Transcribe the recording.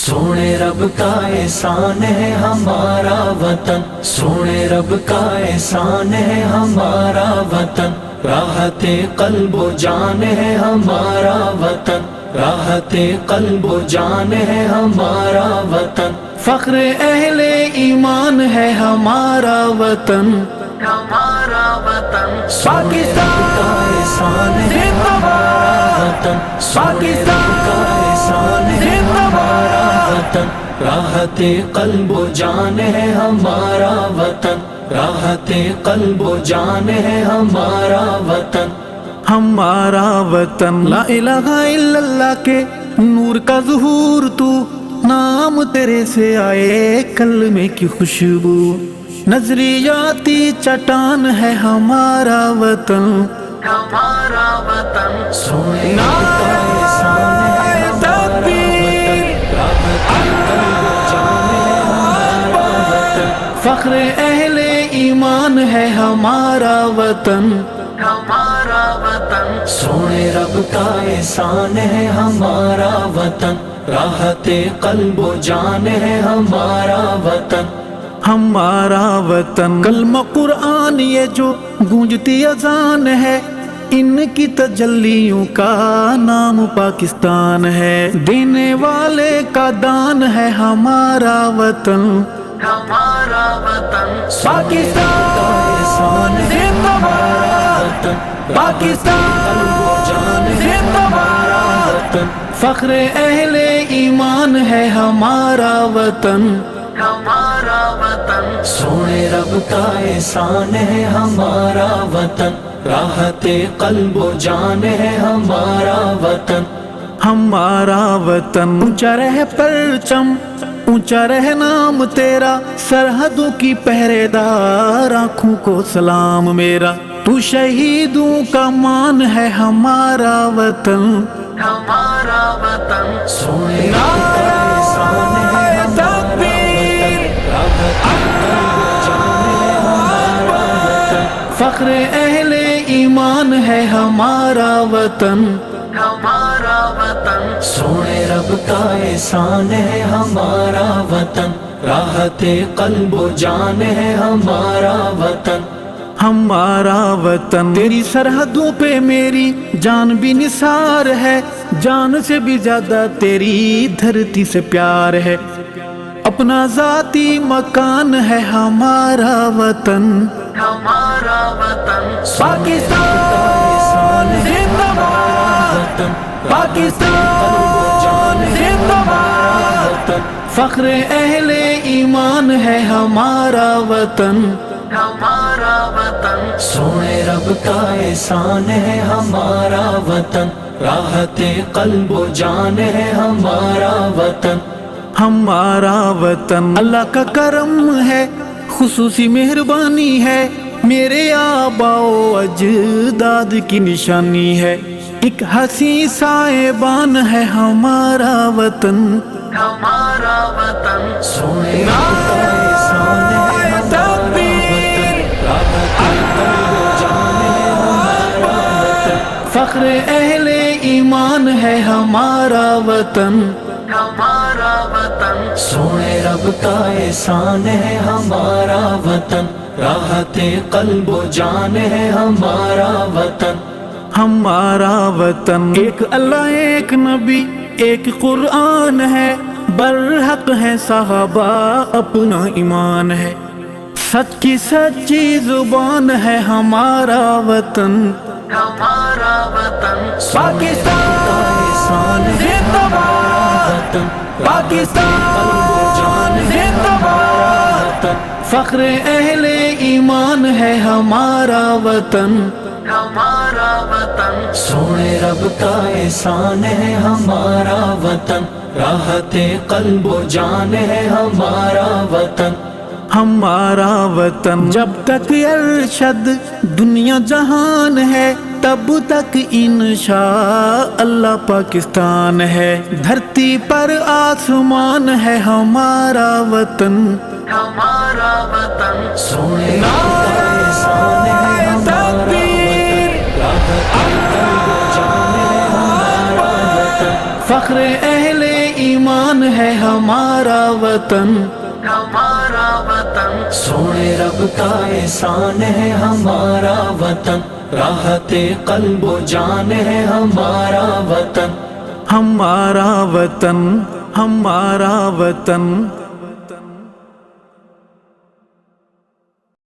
سونے رب کا احسان ہے ہمارا وطن، سونے رب کا احسان ہے ہمارا وطن، راحت قلب و جان ہے ہمارا وطن، راحت قلب و جان ہے ہمارا وطن، فخر اہل ایمان ہے ہمارا وطن، ہمارا وطن، پاکستان کا احسان ہے زندہ ہمارا وطن، پاکستان کا احسان ہے زندہ ہمارا وطن، راحت قلب و جان ہے ہمارا وطن، راحت قلب و جان ہے ہمارا وطن، ہمارا وطن لا الہ الا اللہ کے نور کا ظہور تو، نام تیرے سے آئے کلمے کی خوشبو، نظریاتی چٹان ہے ہمارا وطن، ہمارا وطن، سونے نعرہ کا احسان ہے ہمارا تکبیر، وطن، راحت قلب و جان ہے ہمارا وطن، فخر اہل ایمان ہے ہمارا وطن، ہمارا وطن، سونے رب کا احسان ہے ہمارا وطن، راحت قلب و جان ہے ہمارا وطن، ہمارا وطن کلمہ قرآن یہ جو گونجتی اذان ہے، ان کی تجلیوں کا نام پاکستان ہے، دینے والے کا دان ہے ہمارا وطن، ہمارا وطن، پاکستان کا احسان ہے زندہ ہمارا باد، وطن، پاکستان قلب و جان ہے زندہ ہمارا باد، وطن، فخر اہل ایمان ہے ہمارا وطن، ہمارا وطن، سونے رب کا احسان ہے ہمارا وطن، راحت قلب و جان ہے ہمارا وطن، ہمارا وطن اونچا رہ پرچم، اونچا رہ نام تیرا، سرحدوں کی پہرے دار آنکھوں کو سلام میرا، تو شہیدوں کا مان ہے ہمارا وطن، ہمارا وطن، سونے رب کا احسان ہے ہمارا وطن، راحت قلب و جان ہے ہمارا وطن، فخر اہل ایمان ہے ہمارا وطن، ہمارا وطن، سونے رب کا احسان ہے ہمارا وطن، راحت قلب و جان ہے ہمارا وطن، ہمارا وطن تیری سرحدوں پہ میری جان بھی نثار ہے، جان سے بھی زیادہ تیری دھرتی سے پیار ہے، اپنا ذاتی مکان ہے ہمارا وطن، ہمارا وطن، پاکستان زندہ باد، پاکستان زندہ باد، فخر اہل ایمان ہے ہمارا وطن، ہمارا وطن، سونے رب کا احسان ہے ہمارا وطن، راحت قلب و جان ہے ہمارا وطن، ہمارا وطن اللہ کا کرم ہے، خصوصی مہربانی ہے، میرے آبا و اجداد کی نشانی ہے، ایک حسین صاحبان ہے ہمارا وطن، ہمارا وطن، سونے رب کا احسان ہے ہمارا وطن، راحت قلب و جان ہے ہمارا وطن، فخر اہل ایمان ہے ہمارا وطن، ہمارا وطن، سونے رب کا احسان ہے ہمارا وطن، راحت قلب و جان ہے ہمارا وطن، ہمارا وطن ایک اللہ ایک نبی ایک قرآن ہے، برحق ہے صحابہ اپنا ایمان ہے، سچ کی سچی زبان ہے ہمارا وطن، ہمارا وطن، پاکستان کا احسان ہے زندہ باد، وطن، پاکستان قلب و جان ہے زندہ ہمارا باد، وطن، فخر اہل ایمان ہے ہمارا وطن، ہمارا وطن، سونے رب کا احسان ہے ہمارا وطن، راحت قلب و جان ہے ہمارا وطن، ہمارا وطن جب تک ارشد دنیا جہان ہے، تب تک انشاء اللہ پاکستان ہے، دھرتی پر آسمان ہے ہمارا وطن، ہمارا وطن، سونے رب کا احسان ہے ہمارا وطن، راحت قلب و جان ہے ہمارا وطن، فخر اہل ایمان ایمان ہے ہمارا وطن، ہمارا وطن سونے رب کا احسان ہے ہمارا وطن، راحت قلب و جان ہے ہمارا وطن، ہمارا وطن، ہمارا وطن